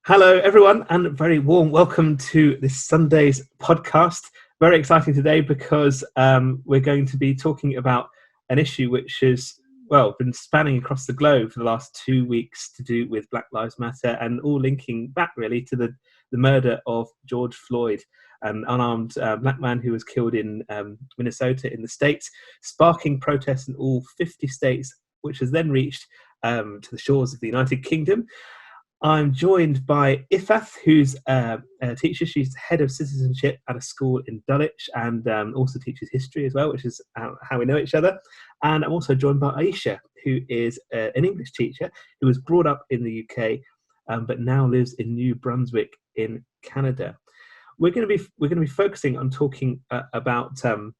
Hello, everyone, and a very warm welcome to this Sunday's podcast. Very exciting today because we're going to be talking about an issue which has, been spanning across the globe for the last 2 weeks to do with Black Lives Matter and all linking back really to the murder of George Floyd, an unarmed black man who was killed in Minnesota in the States, sparking protests in all 50 states, which has then reached to the shores of the United Kingdom. I'm joined by Ifath, who's a teacher. She's head of citizenship at a school in Dulwich and also teaches history as well, which is how we know each other. And I'm also joined by Aisha, who is an English teacher who was brought up in the UK, but now lives in New Brunswick in Canada. We're going to be focusing on talking about the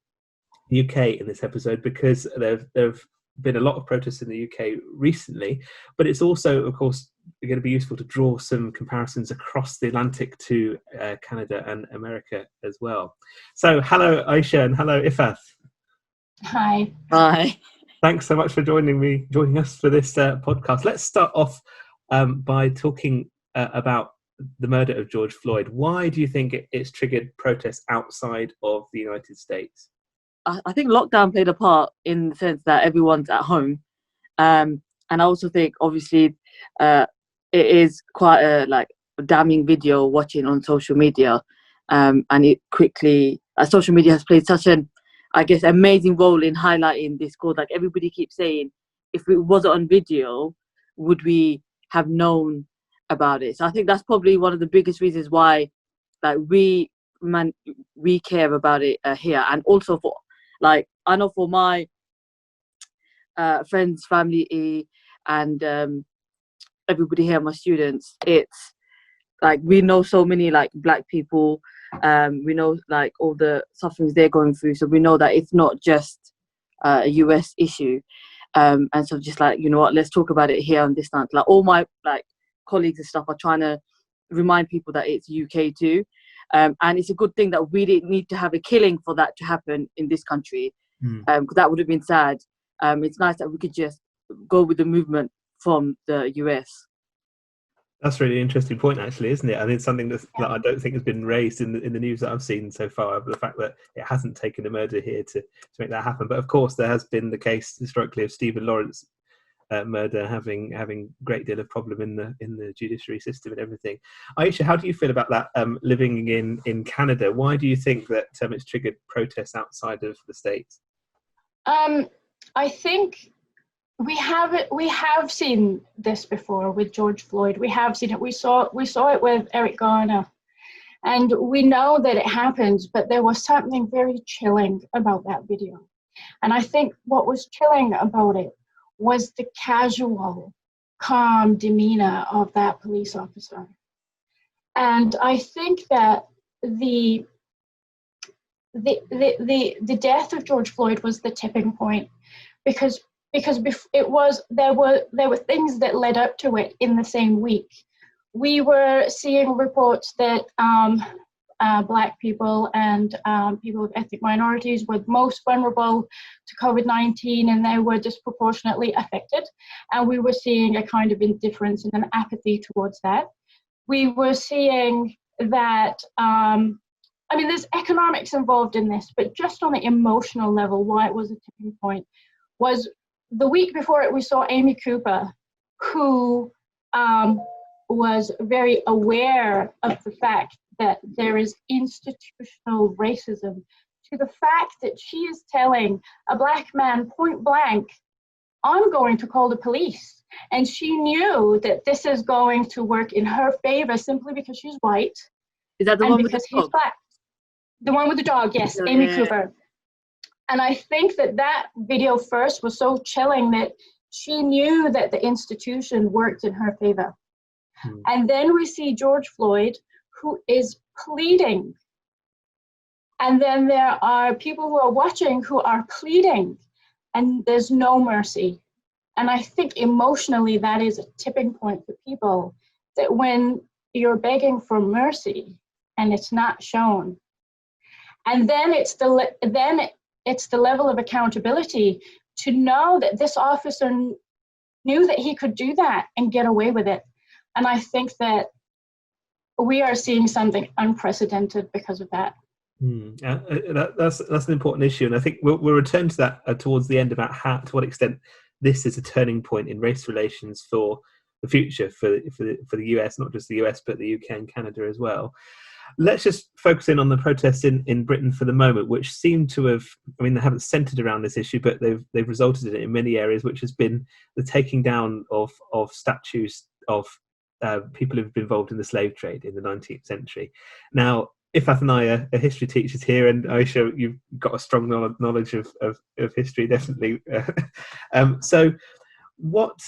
UK in this episode because there've been a lot of protests in the UK recently, but it's also, of course, going to be useful to draw some comparisons across the Atlantic to Canada and America as well. So, hello, Aisha, and hello, Ifath. Hi. Hi. Thanks so much for joining us for this podcast. Let's start off by talking about the murder of George Floyd. Why do you think it's triggered protests outside of the United States? I think lockdown played a part in the sense that everyone's at home. And I also think, obviously, it is quite a damning video watching on social media. And it quickly, social media has played such an, amazing role in highlighting this cause. Like everybody keeps saying, if it wasn't on video, would we have known about it? So I think that's probably one of the biggest reasons why we care about it here. And also for, I know for my friends, family, and everybody here, my students, it's we know so many black people. We know all the sufferings they're going through, so we know that it's not just a US issue. And so just you know what, let's talk about it here on this distance. All my colleagues and stuff are trying to remind people that it's UK too. And it's a good thing that we didn't need to have a killing for that to happen in this country, because that would have been sad. It's nice that we could just go with the movement from the US. That's a really interesting point, actually, isn't it? I mean, it's something that I don't think has been raised in the news that I've seen so far, the fact that it hasn't taken a murder here to make that happen. But of course, there has been the case historically of Stephen Lawrence murder having a great deal of problem in the judiciary system and everything. Aisha, how do you feel about that living in Canada? Why do you think that it's triggered protests outside of the States? I think we have seen this before with George Floyd. We have seen it. We saw it with Eric Garner, and we know that it happens. But there was something very chilling about that video, and I think what was chilling about it was the casual, calm demeanor of that police officer. And I think that the death of George Floyd was the tipping point, because there were things that led up to it in the same week. We were seeing reports that Black people and people of ethnic minorities were most vulnerable to COVID-19, and they were disproportionately affected. And we were seeing a kind of indifference and an apathy towards that. We were seeing that, there's economics involved in this, but just on the emotional level, why it was a tipping point was the week before it, we saw Amy Cooper, who was very aware of the fact that there is institutional racism, to the fact that she is telling a Black man point blank, I'm going to call the police. And she knew that this is going to work in her favor simply because she's white. Is that the one with the he's dog? Black. The one with the dog, yes, Yeah. Amy Cooper. And I think that video first was so chilling that she knew that the institution worked in her favor. And then we see George Floyd, who is pleading. And then there are people who are watching who are pleading, and there's no mercy. And I think emotionally that is a tipping point for people, that when you're begging for mercy and it's not shown, and then it's the level of accountability to know that this officer knew that he could do that and get away with it. And I think that we are seeing something unprecedented because of that. That's an important issue, and I think we'll return to that towards the end about to what extent this is a turning point in race relations for the future for the US, not just the US but the UK and Canada as well. Let's just focus in on the protests in Britain for the moment, which seem to have, I mean, they haven't centred around this issue, but they've resulted in it in many areas, which has been the taking down of statues of people who've been involved in the slave trade in the 19th century. Now, Ifat and I are history teachers here, and Aisha, you've got a strong knowledge of history, definitely. So what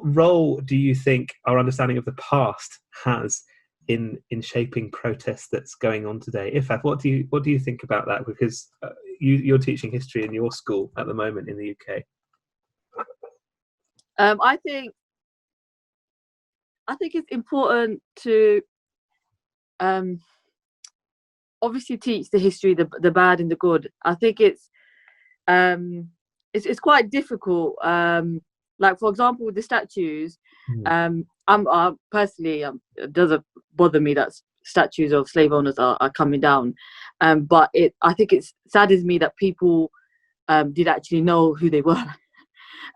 role do you think our understanding of the past has in shaping protests that's going on today? Ifat, what do you think about that? Because you're teaching history in your school at the moment in the UK. I think it's important to obviously teach the history, the bad and the good. I think it's quite difficult. Like, for example, with the statues, I'm personally, it doesn't bother me that statues of slave owners are coming down, but I think it saddens me that people did actually know who they were.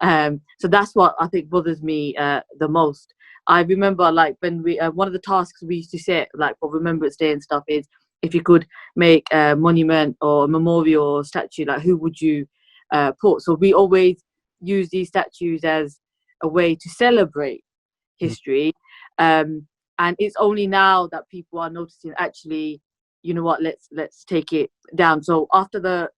So that's what I think bothers me the most. I remember, like, when we one of the tasks we used to set, like for Remembrance Day and stuff, is if you could make a monument or a memorial or statue, like who would you put? So we always use these statues as a way to celebrate history, and it's only now that people are noticing, actually, you know what, let's take it down. So after the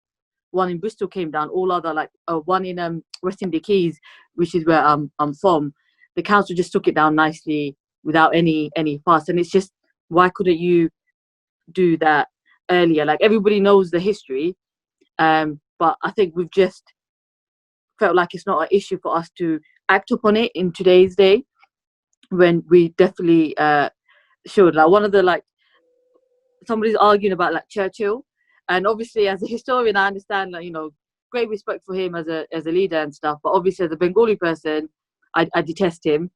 one in Bristol came down, all other, like one in West Indies Keys, which is where I'm from, the council just took it down nicely without any fuss. And it's just, why couldn't you do that earlier? Like, everybody knows the history, but I think we've just felt like it's not an issue for us to act upon it in today's day, when we definitely should. Like, one of the, like, somebody's arguing about, like, Churchill, and obviously as a historian I understand, like, you know, great respect for him as a leader and stuff, but obviously as a Bengali person I detest him.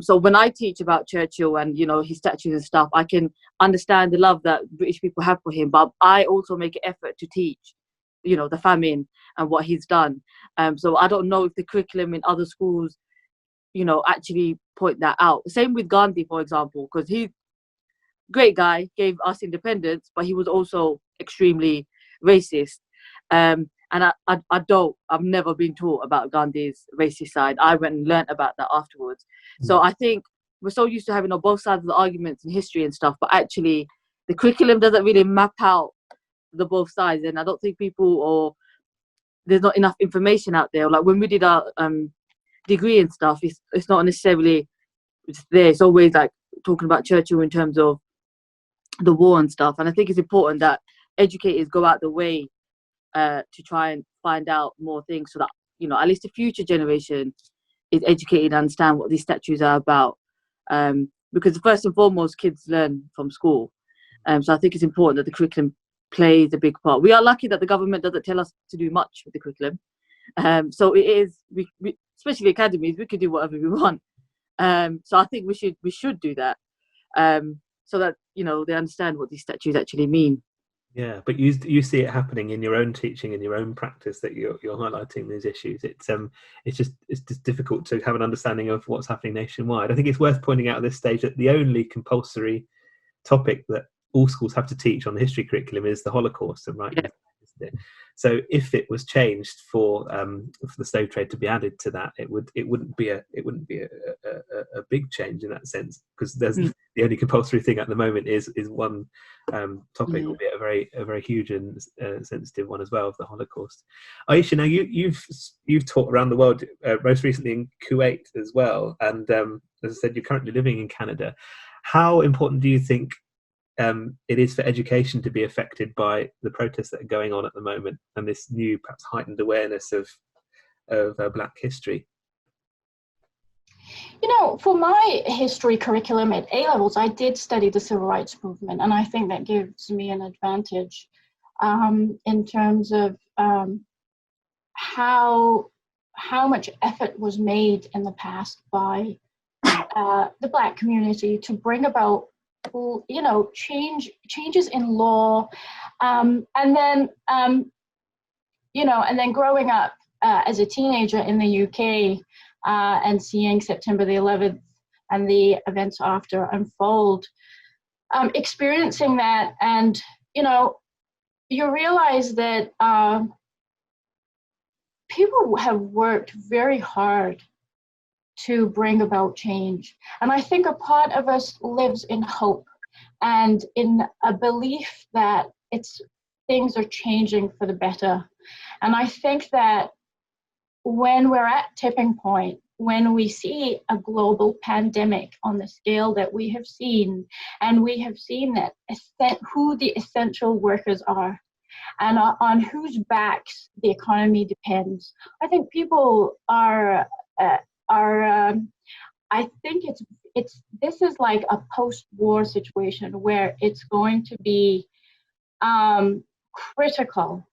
So when I teach about Churchill and, you know, his statues and stuff, I can understand the love that British people have for him, but I also make an effort to teach, you know, the famine and what he's done. So I don't know if the curriculum in other schools, you know, actually point that out. Same with Gandhi, for example, because he's great guy, gave us independence, but he was also extremely racist. And I've never been taught about Gandhi's racist side. I went and learnt about that afterwards. So I think we're so used to having on both sides of the arguments in history and stuff, but actually the curriculum doesn't really map out the both sides. And I don't think there's not enough information out there. Like, when we did our degree and stuff, it's not necessarily there. It's always like talking about Churchill in terms of the war and stuff. And I think it's important that educators go out the way to try and find out more things, so that, you know, at least the future generation is educated and understand what these statues are about. Because first and foremost, kids learn from school. So I think it's important that the curriculum plays a big part. We are lucky that the government doesn't tell us to do much with the curriculum. So it is, we especially academies, we could do whatever we want. So I think we should do that, so that, you know, they understand what these statues actually mean. Yeah, but you see it happening in your own teaching, in your own practice, that you're highlighting these issues. It's just difficult to have an understanding of what's happening nationwide. I think it's worth pointing out at this stage that the only compulsory topic that all schools have to teach on the history curriculum is the Holocaust, and right. Yeah. So if it was changed for the slave trade to be added to that, it wouldn't be a big change in that sense, because there's the only compulsory thing at the moment is one topic, albeit a very huge and sensitive one as well, of the Holocaust. Aisha, now you've taught around the world, most recently in Kuwait as well, and as I said, you're currently living in Canada. How important do you think it is for education to be affected by the protests that are going on at the moment, and this new, perhaps heightened awareness of Black history? You know, for my history curriculum at A-levels, I did study the civil rights movement, and I think that gives me an advantage in terms of how much effort was made in the past by the Black community to bring about changes in law, and then and then growing up as a teenager in the UK and seeing September the 11th and the events after unfold, experiencing that, and you realize that people have worked very hard to bring about change. And I think a part of us lives in hope and in a belief that things are changing for the better. And I think that when we're at tipping point, when we see a global pandemic on the scale that we have seen, and we have seen that who the essential workers are, and on whose backs the economy depends, I think people are. I think this is like a post-war situation where it's going to be critical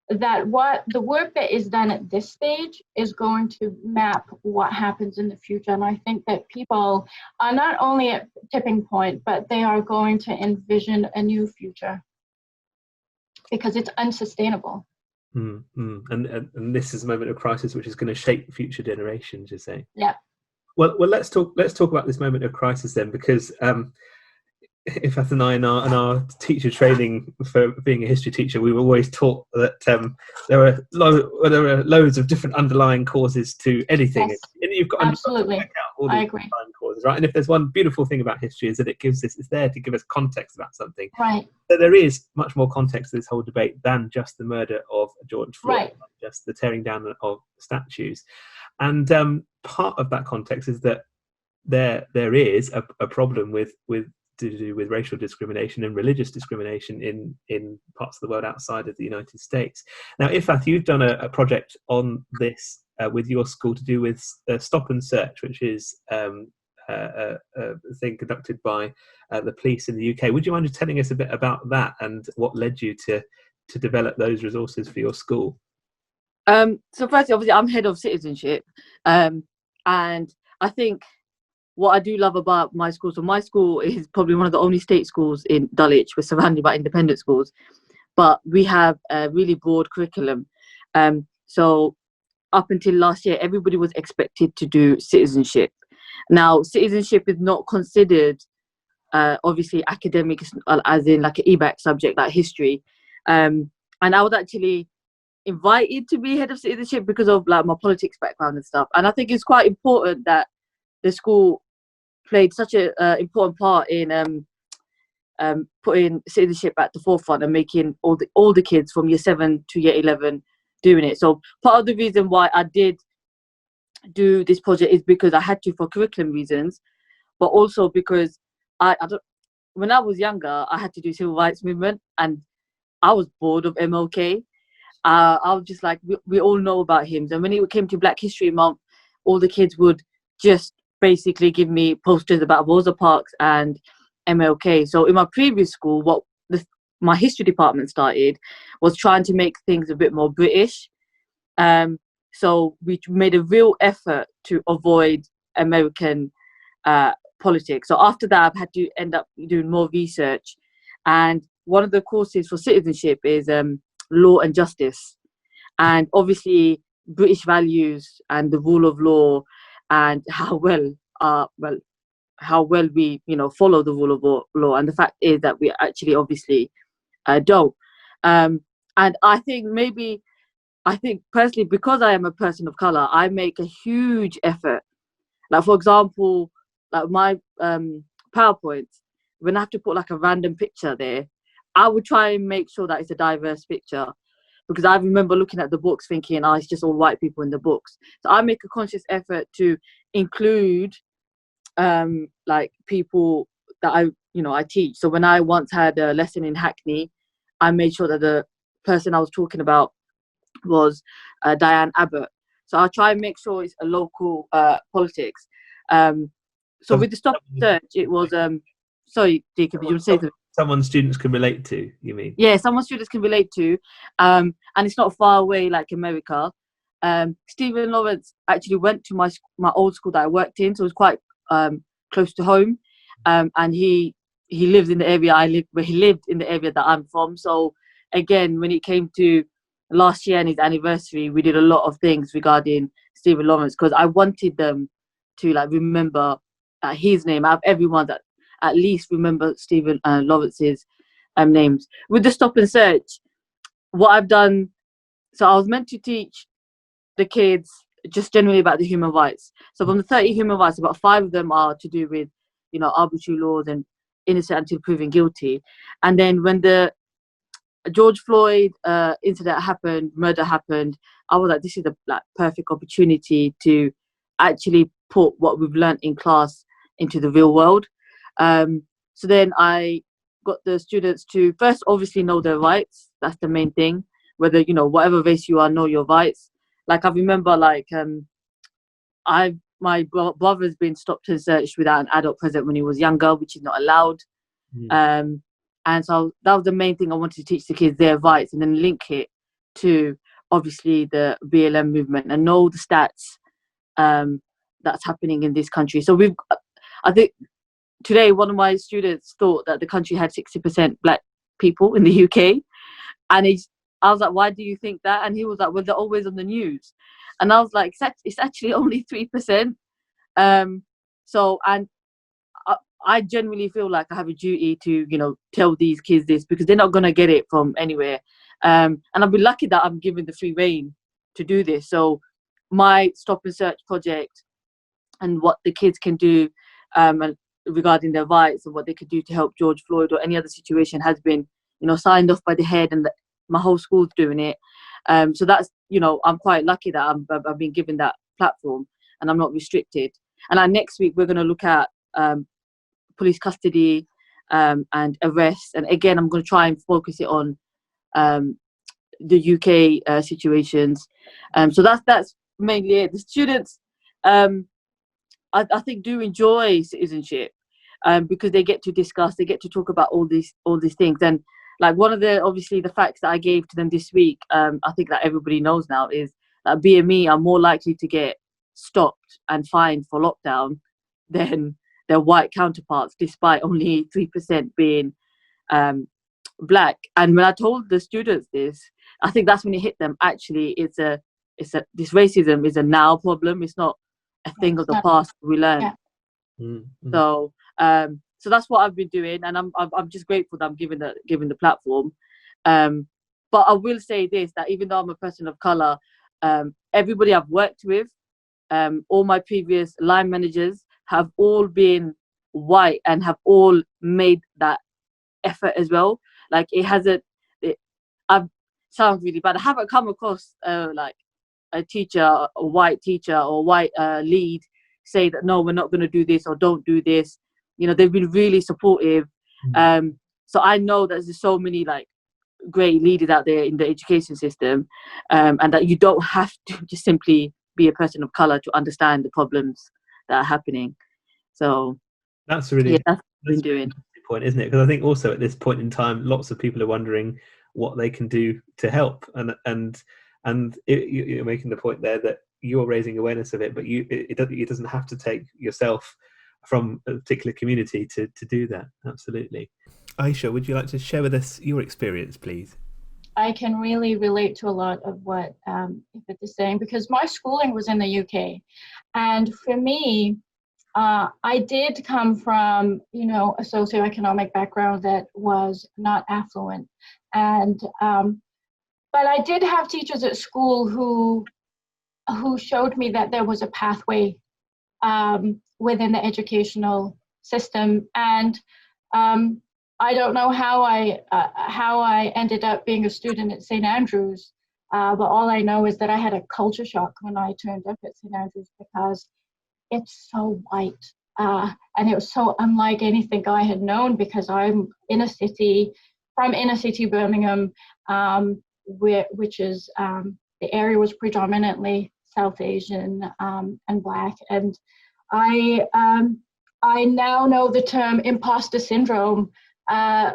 that what the work that is done at this stage is going to map what happens in the future. And I think that people are not only at tipping point, but they are going to envision a new future because it's unsustainable. And this is a moment of crisis which is going to shape future generations, you say? Yeah. Well, let's talk about this moment of crisis then, because Ifat and I in our teacher training for being a history teacher, we were always taught that there are loads of different underlying causes to anything. Yes, And you've got absolutely. To work out all these I agree. underlying causes, right? And if there's one beautiful thing about history is that it's there to give us context about something. Right. So there is much more context to this whole debate than just the murder of George Floyd, right. just the tearing down of statues. And part of that context is that there is a problem with to do with racial discrimination and religious discrimination in parts of the world outside of the United States. Now, Ifat, you've done a project on this with your school to do with Stop and Search, which is a thing conducted by the police in the UK. Would you mind just telling us a bit about that and what led you to develop those resources for your school? So firstly, obviously, I'm head of citizenship, and I think what I do love about my school, so my school is probably one of the only state schools in Dulwich. We're surrounded by independent schools, but we have a really broad curriculum. So up until last year, everybody was expected to do citizenship. Now, citizenship is not considered, obviously, academic, as in like an EBAC subject like history. And I was actually invited to be head of citizenship because of like my politics background and stuff. And I think it's quite important that the school played such an important part in putting citizenship at the forefront and making all the kids from year 7 to year 11 doing it. So part of the reason why I did do this project is because I had to for curriculum reasons, but also because when I was younger, I had to do civil rights movement and I was bored of MLK. I was just like, we all know about him. And when it came to Black History Month, all the kids would just basically give me posters about Rosa Parks and MLK. So in my previous school, what my history department started was trying to make things a bit more British. So we made a real effort to avoid American politics. So after that, I've had to end up doing more research. And one of the courses for citizenship is law and justice. And obviously, British values and the rule of law and how well we follow the rule of law, and the fact is that we actually obviously don't. And I think personally, because I am a person of color, I make a huge effort. Like for example, like my PowerPoints, when I have to put like a random picture there, I would try and make sure that it's a diverse picture. Because I remember looking at the books thinking, it's just all white people in the books. So I make a conscious effort to include like people that I teach. So when I once had a lesson in Hackney, I made sure that the person I was talking about was Diane Abbott. So I try and make sure it's a local politics. So with the Stop and Search, it was sorry, Deacon, did you want to say something? Someone students can relate to, you mean? Yeah, someone students can relate to, and it's not far away like America. Stephen Lawrence actually went to my old school that I worked in, so it was quite close to home. and he lives in the area I live, where he lived in the area that I'm from. So again, when it came to last year and his anniversary, we did a lot of things regarding Stephen Lawrence, because I wanted them to like remember his name. Out of everyone, that at least remember Stephen Lawrence's names. With the stop and search, what I've done, so I was meant to teach the kids just generally about the human rights. So from the 30 human rights, about 5 of them are to do with, you know, arbitrary laws and innocent until proven guilty. And then when the George Floyd incident happened, murder happened, I was like, this is the like perfect opportunity to actually put what we've learned in class into the real world. So then I got the students to first obviously know their rights. That's the main thing. Whether, you know, whatever race you are, know your rights. Like I remember, like my brother's been stopped and searched without an adult present when he was younger, which is not allowed. And so that was the main thing I wanted to teach the kids, their rights, and then link it to obviously the BLM movement and know the stats that's happening in this country. So I think today one of my students thought that the country had 60% black people in the UK, and I was like, why do you think that? And he was like, well, they're always on the news. And I was like, it's actually only 3%. So, and I genuinely feel like I have a duty to, you know, tell these kids this, because they're not going to get it from anywhere. And I've been lucky that I'm given the free reign to do this. So my stop and search project and what the kids can do and regarding their rights and what they could do to help George Floyd or any other situation has been, you know, signed off by the head, and my whole school's doing it. So that's, you know, I'm quite lucky that I've been given that platform and I'm not restricted. And next week we're going to look at police custody and arrests. And again, I'm going to try and focus it on the UK situations. So that's mainly it. The students, I think, do enjoy citizenship because they get to discuss, they get to talk about all these things. And like one of obviously the facts that I gave to them this week, I think that everybody knows now, is that BME are more likely to get stopped and fined for lockdown than their white counterparts, despite only 3% being black. And when I told the students this, I think that's when it hit them. Actually, this racism is a now problem. It's not a thing of the past we learned. Yeah. Mm-hmm. So that's what I've been doing, and I'm just grateful that I'm given the platform. But I will say this, that even though I'm a person of color, everybody I've worked with, all my previous line managers have all been white and have all made that effort as well. Like I've sounds really bad. I haven't come across like a teacher, a white teacher or white lead say that no, we're not going to do this or don't do this. You know, they've been really supportive. So I know that there's so many like great leaders out there in the education system, and that you don't have to just simply be a person of color to understand the problems that are happening. So that's really that's what I've been doing. Point, isn't it? Because I think also at this point in time, lots of people are wondering what they can do to help, and you're making the point there that you're raising awareness of it, but it doesn't have to take yourself from a particular community to do that. Absolutely. Aisha, would you like to share with us your experience, please? I can really relate to a lot of what Ifrit is saying, because my schooling was in the UK, and for me, I did come from, you know, a socioeconomic background that was not affluent, and but I did have teachers at school who showed me that there was a pathway within the educational system, and I don't know how I ended up being a student at St. Andrews, but all I know is that I had a culture shock when I turned up at St. Andrews, because it's so white, and it was so unlike anything I had known, because I'm from inner city Birmingham, which is the area was predominantly South Asian and Black, and I now know the term imposter syndrome,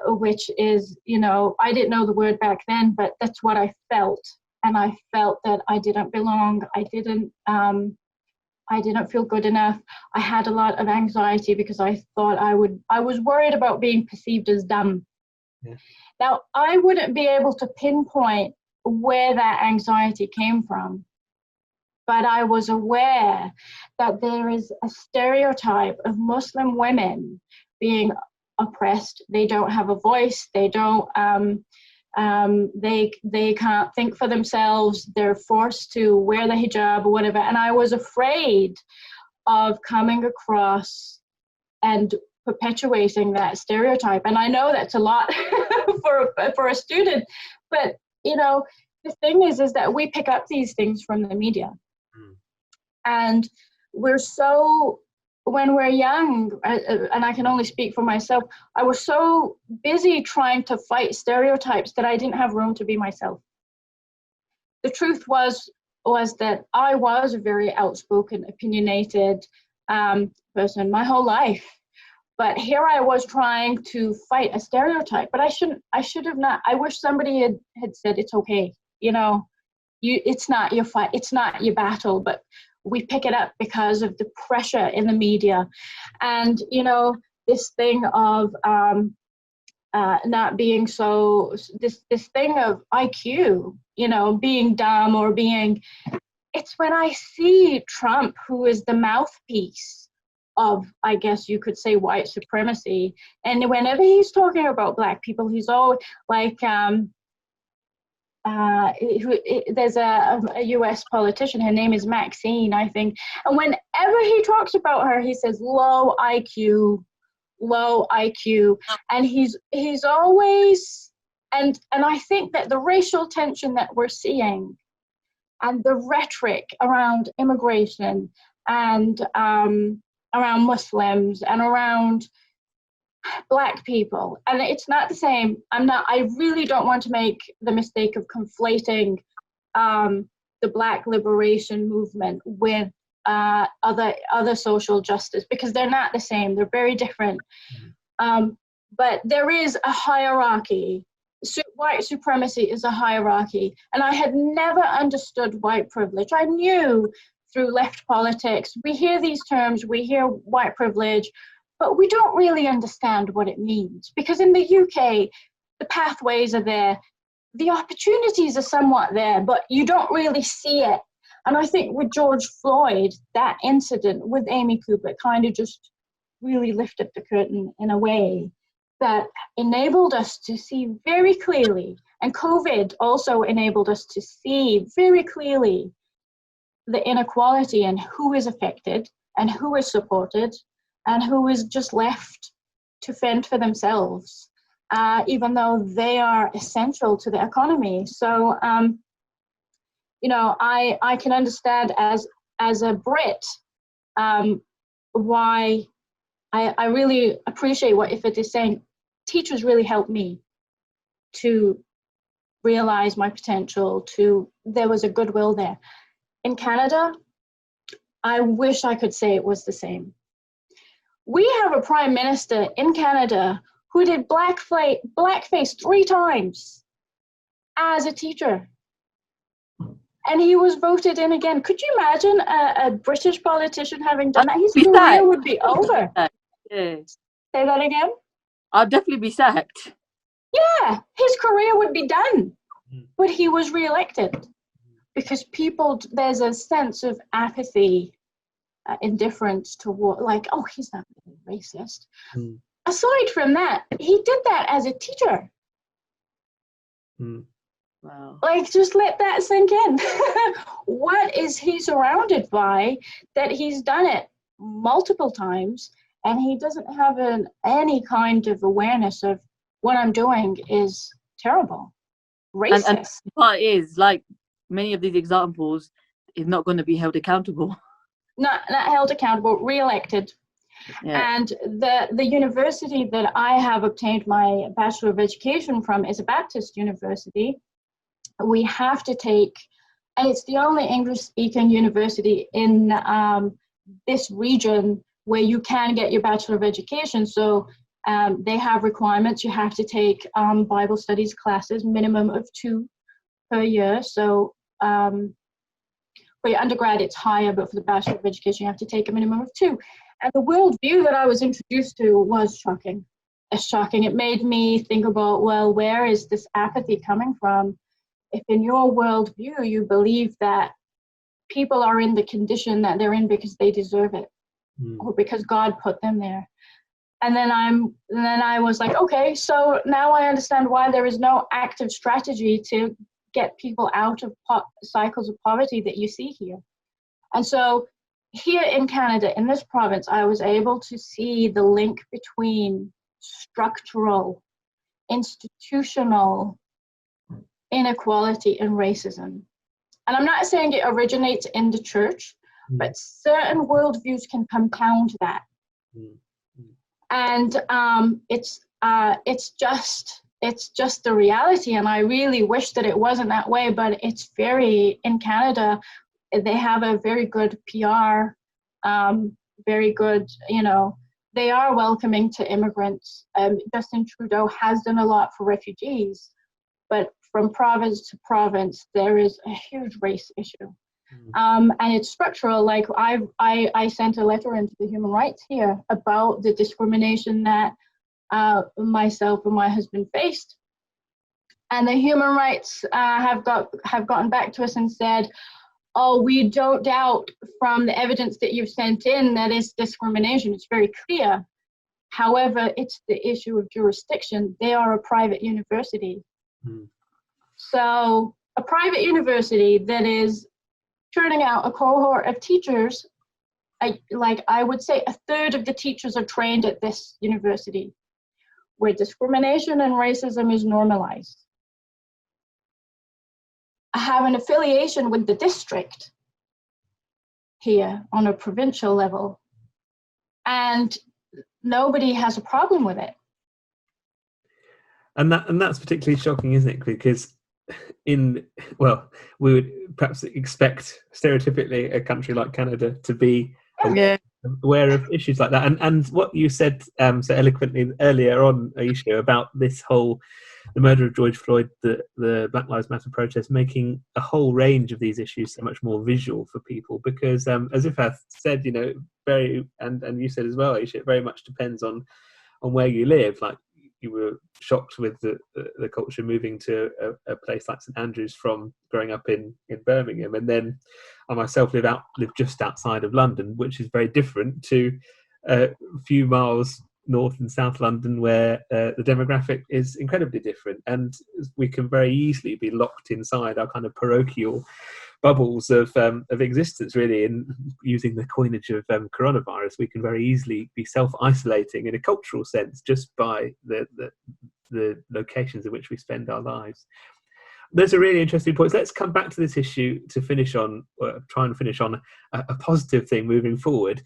which is, you know, I didn't know the word back then, but that's what I felt, and I felt that I didn't belong. I didn't feel good enough. I had a lot of anxiety because I thought I was worried about being perceived as dumb. Yeah. Now, I wouldn't be able to pinpoint where that anxiety came from, but I was aware that there is a stereotype of Muslim women being oppressed. They don't have a voice. They don't. They can't think for themselves. They're forced to wear the hijab or whatever. And I was afraid of coming across and perpetuating that stereotype. And I know that's a lot for a student, but you know, the thing is that we pick up these things from the media. And we're so, when we're young, and I can only speak for myself, I was so busy trying to fight stereotypes that I didn't have room to be myself. The truth was that I was a very outspoken, opinionated person my whole life. But here I was trying to fight a stereotype, but I should have not. I wish somebody had said, it's okay, you know, it's not your fight, it's not your battle, but we pick it up because of the pressure in the media. And, you know, this thing of not being so, this thing of IQ, you know, being dumb or being, it's when I see Trump, who is the mouthpiece of, I guess you could say, white supremacy. And whenever he's talking about Black people, he's always like, there's a US politician, her name is Maxine, I think. And whenever he talks about her, he says low IQ. And he's always, and I think that the racial tension that we're seeing and the rhetoric around immigration and around Muslims and around Black people, and it's not the same. I really don't want to make the mistake of conflating the Black liberation movement with other social justice, because they're not the same. They're very different. But there is a hierarchy. White supremacy is a hierarchy, and I had never understood white privilege. I knew through left politics, we hear these terms, we hear white privilege, but we don't really understand what it means, because in the UK, the pathways are there, the opportunities are somewhat there, but you don't really see it. And I think with George Floyd, that incident with Amy Cooper kind of just really lifted the curtain in a way that enabled us to see very clearly, and COVID also enabled us to see very clearly the inequality and who is affected and who is supported and who is just left to fend for themselves, even though they are essential to the economy. So, you know, I can understand as a Brit why I really appreciate what Ifrit is saying. Teachers really helped me to realize my potential, there was a goodwill there. In Canada, I wish I could say it was the same. We have a prime minister in Canada who did blackface 3 times as a teacher. And he was voted in again. Could you imagine a British politician having done that? His career would be over. Yeah. Say that again? I'll definitely be sacked. Yeah, his career would be done. But he was re-elected because there's a sense of apathy, indifference toward, like, oh, he's not really racist. Aside from that, he did that as a teacher. Wow. Like, just let that sink in. What is he surrounded by that he's done it multiple times and he doesn't have any kind of awareness of what I'm doing is terrible, racist. And the part is, like many of these examples, is not going to be held accountable. Not held accountable, re-elected. Yeah. And the university that I have obtained my Bachelor of Education from is a Baptist university. We have to take, and it's the only English-speaking university in this region where you can get your Bachelor of Education. So they have requirements. You have to take Bible studies classes, minimum of 2 per year. So For your undergrad, it's higher, but for the Bachelor of Education, you have to take a minimum of 2. And the worldview that I was introduced to was shocking. It's shocking. It made me think about, well, where is this apathy coming from? If in your worldview you believe that people are in the condition that they're in because they deserve it, or because God put them there. And then I was like, okay, so now I understand why there is no active strategy to get people out of cycles of poverty that you see here. And so here in Canada, in this province, I was able to see the link between structural, institutional inequality and racism. And I'm not saying it originates in the church, but certain worldviews can compound that. And it's just the reality. And I really wish that it wasn't that way, but it's in Canada, they have a very good PR, very good, they are welcoming to immigrants. Justin Trudeau has done a lot for refugees, but from province to province, there is a huge race issue. And it's structural. Like I sent a letter into the human rights here about the discrimination that myself and my husband faced. And the human rights have gotten back to us and said, oh, we don't doubt from the evidence that you've sent in that it's discrimination. It's very clear. However, it's the issue of jurisdiction. They are a private university. So a private university that is churning out a cohort of teachers, I would say a third of the teachers are trained at this university, where discrimination and racism is normalized. I have an affiliation with the district here on a provincial level, and nobody has a problem with it. And that's particularly shocking, isn't it? Because we would perhaps expect stereotypically a country like Canada to be aware of issues like that. And what you said so eloquently earlier on, Aisha, about the murder of George Floyd, the Black Lives Matter protest, making a whole range of these issues so much more visual for people, because as Ifaf said, very, and you said as well, Aisha, it very much depends on where you live. Like, you were shocked with the culture moving to a place like St Andrews from growing up in Birmingham, and then I myself live just outside of London, which is very different to a few miles north and south London, where the demographic is incredibly different, and we can very easily be locked inside our kind of parochial bubbles of existence, really. And using the coinage of coronavirus, we can very easily be self-isolating in a cultural sense just by the locations in which we spend our lives. Those are really interesting points. Let's come back to this issue to finish on, or try and finish on a positive thing moving forward,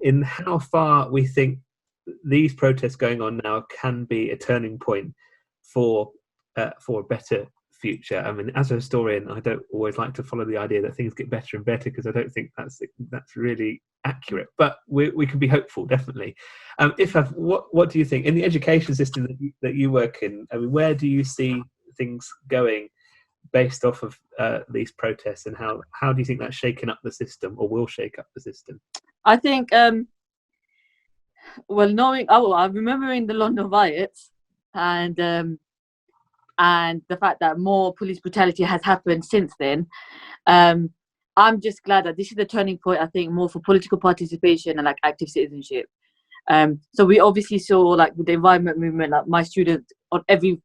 in how far we think these protests going on now can be a turning point for a better future. I mean, as a historian, I don't always like to follow the idea that things get better and better, because I don't think that's really accurate. But we can be hopeful, definitely. What do you think in the education system that you work in? I mean, where do you see things going based off of these protests, and how do you think that's shaken up the system, or will shake up the system? I think, I'm remembering the London riots, and the fact that more police brutality has happened since then. I'm just glad that this is the turning point, I think, more for political participation and like active citizenship. So we obviously saw, like, with the environment movement, like my students on every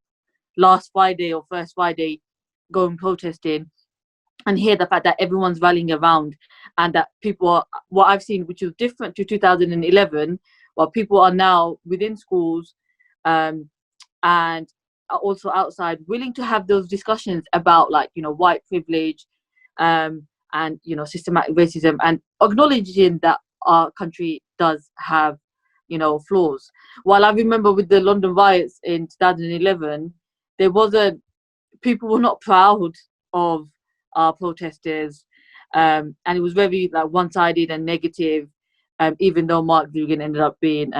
last Friday or first Friday going protesting, and hear the fact that everyone's rallying around, and that people are, what I've seen, which is different to 2011, while people are now within schools and are also outside, willing to have those discussions about, like, white privilege and systematic racism, and acknowledging that our country does have flaws. While I remember with the London riots in 2011, people were not proud of our protesters, and it was very one-sided and negative, even though Mark Dugan ended up being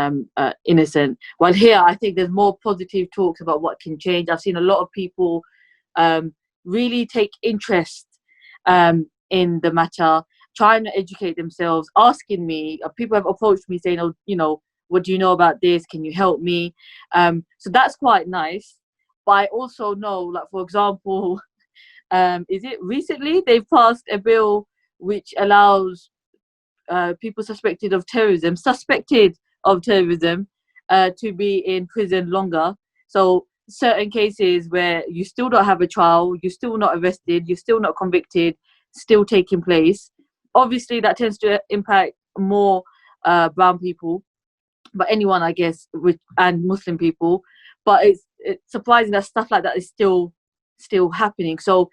innocent. While here, I think there's more positive talks about what can change. I've seen a lot of people really take interest in the matter, trying to educate themselves, asking me. People have approached me saying, "Oh, what do you know about this? Can you help me?" So that's quite nice. But I also know, like, for example, is it recently they've passed a bill which allows people suspected of terrorism to be in prison longer. So certain cases where you still don't have a trial, you're still not arrested, you're still not convicted, still taking place. Obviously, that tends to impact more brown people, but anyone, I guess, and Muslim people. But it's surprising that stuff like that is still happening. So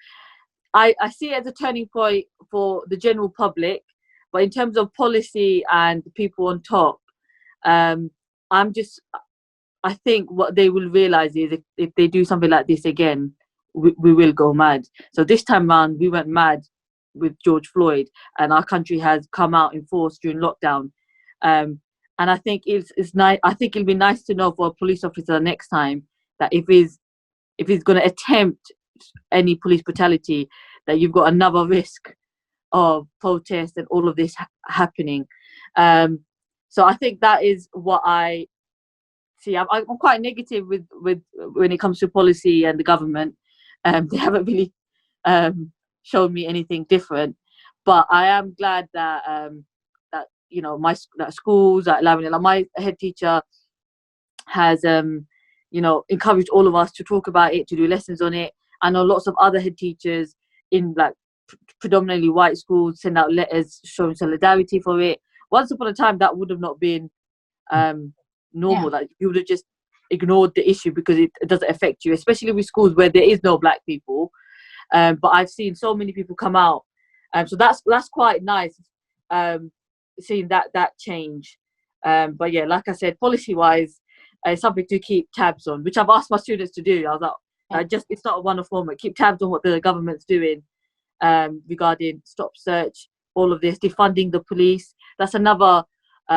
I see it as a turning point for the general public, but in terms of policy and people on top, I think what they will realize is if they do something like this again, we will go mad. So this time around, we went mad with George Floyd, and our country has come out in force during lockdown. And I think it's nice. I think it'll be nice to know for a police officer next time that if he's going to attempt any police brutality, that you've got another risk of protest and all of this happening. So I think that is what I see. I'm quite negative with when it comes to policy and the government. They haven't really shown me anything different, but I am glad that that that schools, like my head teacher has encouraged all of us to talk about it, to do lessons on it. I know lots of other head teachers in like predominantly white schools send out letters showing solidarity for it. Once upon a time, that would have not been normal. Like you would have just ignored the issue because it doesn't affect you, especially with schools where there is no black people. But I've seen so many people come out, so that's quite nice, seeing that change. But yeah, like I said, policy wise, it's something to keep tabs on, which I've asked my students to do. I was like, it's not a one-off moment. Keep tabs on what the government's doing regarding stop search, all of this, defunding the police. That's another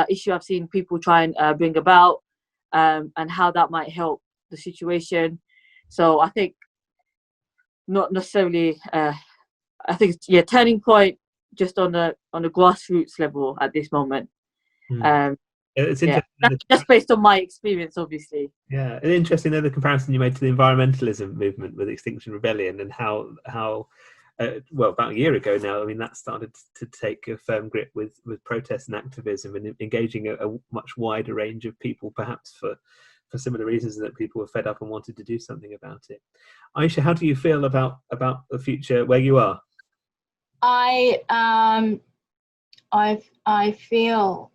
issue I've seen people try and bring about, and how that might help the situation. So I think not necessarily. I think it's turning point just on a grassroots level at this moment. It's interesting. That's just based on my experience, obviously. Yeah, it's interesting the comparison you made to the environmentalism movement with Extinction Rebellion, and how about a year ago now, I mean, that started to take a firm grip with protests and activism and engaging a much wider range of people, perhaps for similar reasons, that people were fed up and wanted to do something about it. Aisha, how do you feel about the future where you are? I feel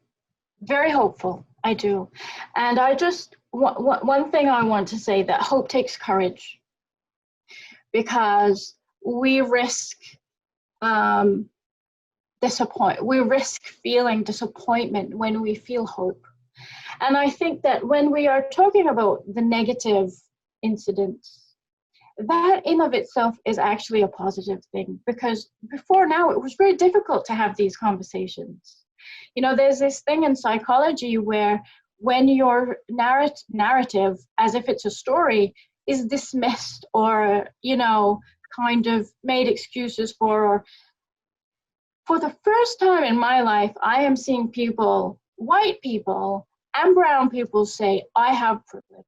very hopeful. I do. And I just, one thing I want to say, that hope takes courage, because we risk we risk feeling disappointment when we feel hope. And I think that when we are talking about the negative incidents, that in of itself is actually a positive thing, because before now it was very difficult to have these conversations. There's this thing in psychology where when your narrative, as if it's a story, is dismissed or, kind of made excuses for, or for the first time in my life, I am seeing people, white people and brown people, say, I have privilege.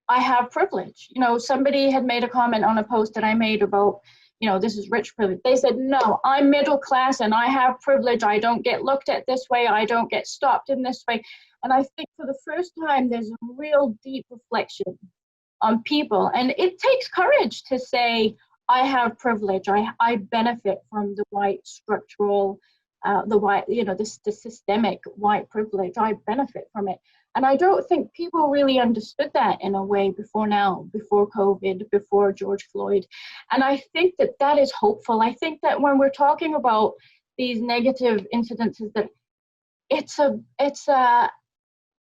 I have privilege. Somebody had made a comment on a post that I made about, this is rich privilege. They said, no, I'm middle class and I have privilege. I don't get looked at this way. I don't get stopped in this way. And I think for the first time, there's a real deep reflection on people. And it takes courage to say, I have privilege. I benefit from the white structural, the white, the systemic white privilege. I benefit from it. And I don't think people really understood that in a way before now, before COVID, before George Floyd. And I think that is hopeful. I think that when we're talking about these negative incidences, that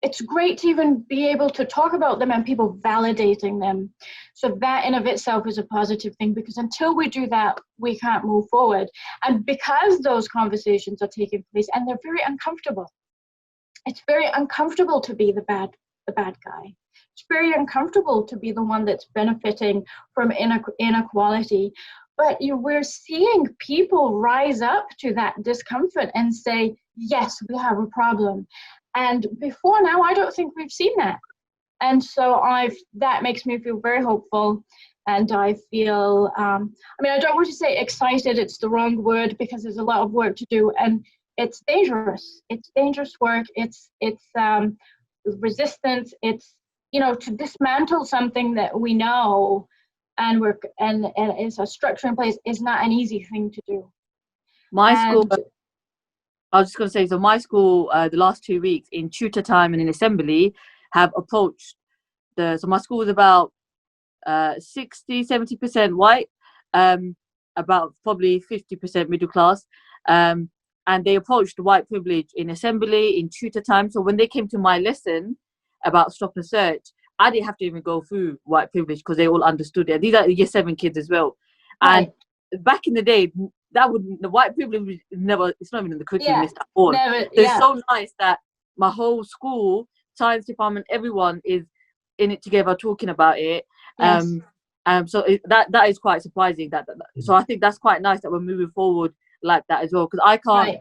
it's great to even be able to talk about them and people validating them. So that in of itself is a positive thing, because until we do that, we can't move forward. And because those conversations are taking place and they're very uncomfortable, it's very uncomfortable to be the bad guy. It's very uncomfortable to be the one that's benefiting from inequality. we're seeing people rise up to that discomfort and say, yes, we have a problem. And before now, I don't think we've seen that. And so that makes me feel very hopeful. And I feel, I don't want to say excited, it's the wrong word, because there's a lot of work to do. And it's dangerous. It's dangerous work. It's resistance. It's, to dismantle something that we know and it's a structure in place is not an easy thing to do. School, I was just going to say, so my school, the last 2 weeks in tutor time and in assembly have approached so my school is about 60-70% white, about probably 50% middle class, and they approached white privilege in assembly, in tutor time. So when they came to my lesson about stop and search, I didn't have to even go through white privilege because they all understood it. These are year 7 kids as well. Right. And back in the day, the white privilege never, it's not even in the curriculum list at all. Never, It's so nice that my whole school, science department, everyone is in it together talking about it. Yes. So that is quite surprising. So I think that's quite nice that we're moving forward like that as well, because I can't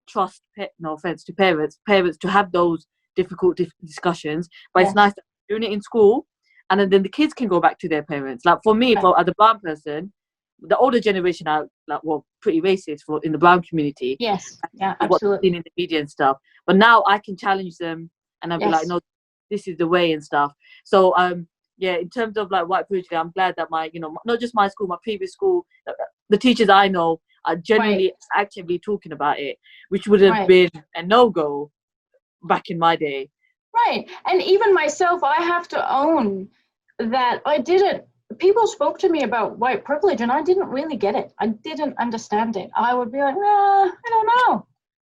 trust, no offense to parents to have those difficult discussions, but it's nice that we're doing it in school, and then the kids can go back to their parents. Like for me, as a brown person, the older generation are pretty racist in the brown community. Yes, yeah, what's absolutely. seen in the media and stuff. But now I can challenge them, and I'll be like, no, this is the way and stuff. So in terms of like white privilege, I'm glad that my, not just my school, my previous school, the teachers I know are genuinely actively talking about it, which would have been a no-go back in my day. Right. And even myself, I have to own that people spoke to me about white privilege and I didn't really get it. I didn't understand it. I would be like, I don't know.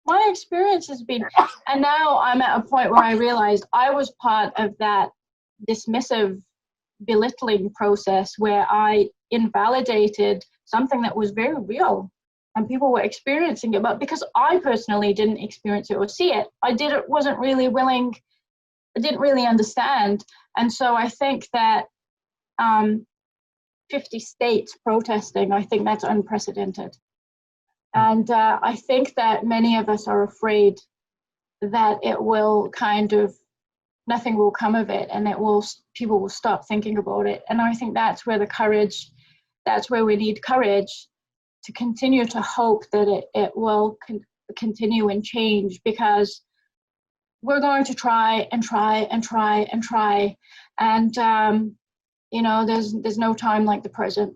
My experience has been, and now I'm at a point where I realized I was part of that dismissive, belittling process where I invalidated something that was very real and people were experiencing it, but because I personally didn't experience it or see it, wasn't really willing, I didn't really understand. And so I think that 50 states protesting, I think that's unprecedented. And I think that many of us are afraid that it will nothing will come of it, and people will stop thinking about it. And I think that's where that's where we need courage to continue to hope that it will continue and change, because we're going to try and try and try and try. And, there's no time like the present.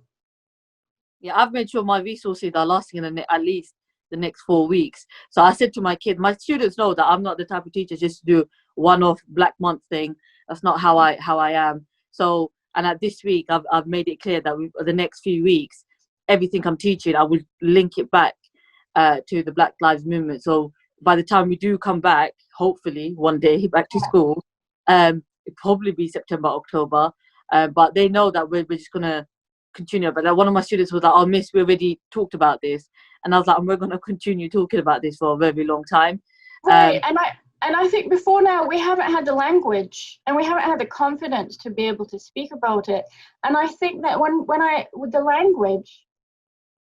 Yeah, I've made sure my resources are lasting at least the next 4 weeks. So I said to my students know that I'm not the type of teacher just to do one-off Black Month thing. That's not how I am. So, and at this week, I've made it clear that the next few weeks, everything I'm teaching, I will link it back to the Black Lives Movement. So by the time we do come back, hopefully one day back to school, it'll probably be September, October. But they know that we're just gonna continue. But one of my students was like, "Oh, Miss, we already talked about this," and I was like, "We're gonna continue talking about this for a very long time." Right, and I think before now we haven't had the language and we haven't had the confidence to be able to speak about it. And I think that with the language,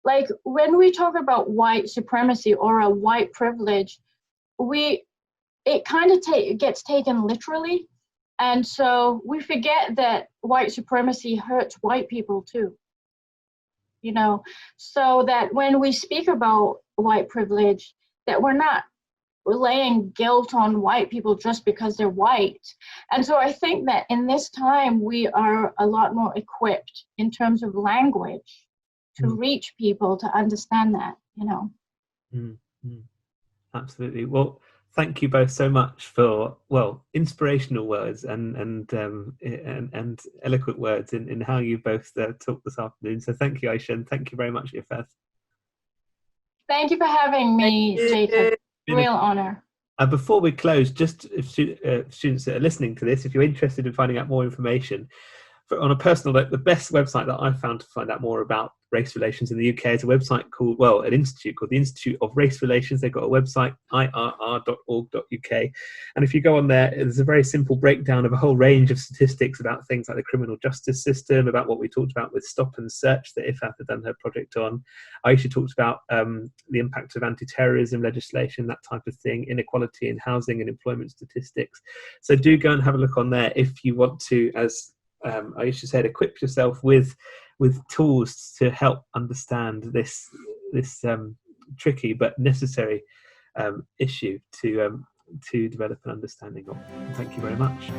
like when we talk about white supremacy or a white privilege, it kind of gets taken literally. And so we forget that white supremacy hurts white people too, so that when we speak about white privilege, that we're not laying guilt on white people just because they're white. And so I think that in this time, we are a lot more equipped in terms of language to reach people to understand that, Absolutely. Well, thank you both so much for inspirational words and eloquent words in how you both talked this afternoon. So thank you, Aisha, and thank you very much, Ifeth. Thank you for having me, Jacob. Real honor. Before we close, just if students that are listening to this, if you're interested in finding out more information, on a personal note, the best website that I've found to find out more about race relations in the UK is a website called, an institute called the Institute of Race Relations. They've got a website, irr.org.uk. And if you go on there, there's a very simple breakdown of a whole range of statistics about things like the criminal justice system, about what we talked about with Stop and Search that Ifat had done her project on. Aisha talked about the impact of anti-terrorism legislation, that type of thing, inequality in housing and employment statistics. So do go and have a look on there if you want to, as Aisha said, equip yourself with tools to help understand this tricky but necessary issue to develop an understanding of. Thank you very much.